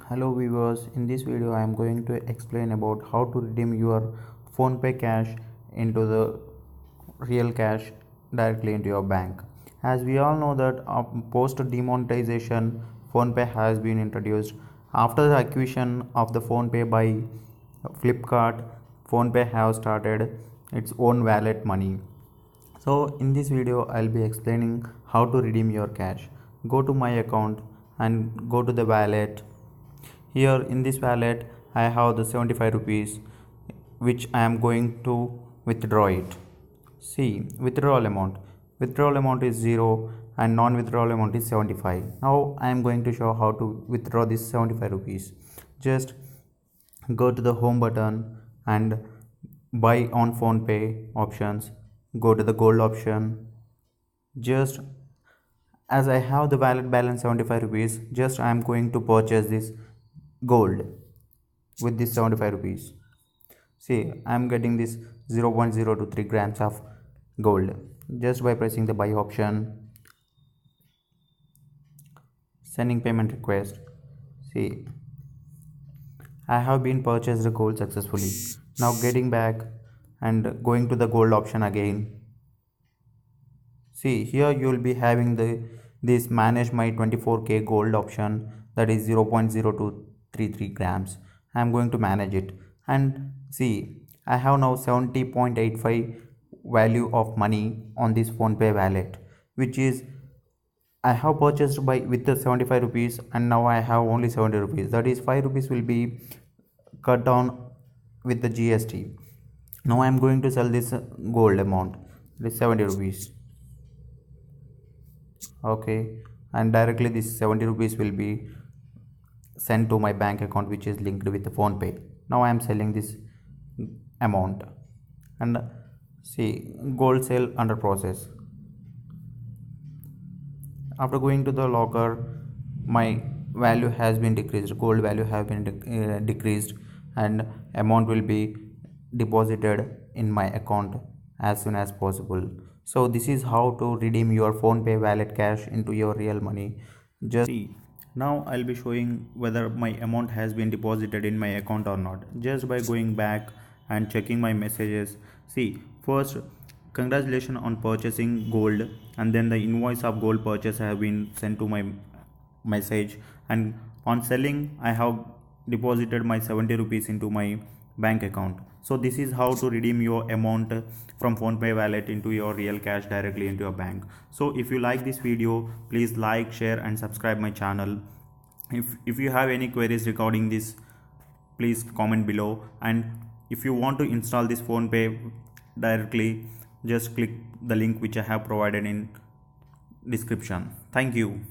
Hello viewers, in this video I am going to explain about how to redeem your PhonePe cash into the real cash directly into your bank. As we all know that post demonetization PhonePe has been introduced. After the acquisition of the PhonePe by Flipkart, PhonePe have started its own wallet money. So in this video I'll be explaining how to redeem your cash. Go to my account and go to the wallet. Here in this wallet I have the 75 rupees which I am going to withdraw it. See, withdrawal amount is 0 and non-withdrawal amount is 75. Now I am going to show how to withdraw this 75 rupees. Just go to the home button and buy on PhonePe options. Go to the gold option. Just as I have the wallet balance 75 rupees, just I am going to purchase this gold with this 75 rupees. See, I am getting this 0.023 grams of gold just by pressing the buy option, sending payment request. See, I have been purchased the gold successfully. Now getting back and going to the gold option again. See, here you will be having this manage my 24k gold option, that is 0.0233 grams. I am going to manage it and see, I have now 70.85 value of money on this PhonePe wallet, which is I have purchased by with the 75 rupees and now I have only 70 rupees. That is 5 rupees will be cut down with the GST. Now I am going to sell this gold amount, this 70 rupees. Okay, and directly this 70 rupees will be sent to my bank account which is linked with the PhonePe. Now I am selling this amount and see, gold sale under process. After going to the locker, my value has been decreased, gold value have been decreased and amount will be deposited in my account as soon as possible. So this is how to redeem your PhonePe wallet cash into your real money. Just see, now I'll be showing whether my amount has been deposited in my account or not, just by going back and checking my messages. See, first, congratulations on purchasing gold, and then the invoice of gold purchase have been sent to my message, and on selling I have deposited my 70 rupees into my bank account. So this is how to redeem your amount from PhonePe wallet into your real cash directly into your bank. So if you like this video, please like, share and subscribe my channel. If you have any queries regarding this, please comment below, and if you want to install this PhonePe directly, just click the link which I have provided in description. Thank you.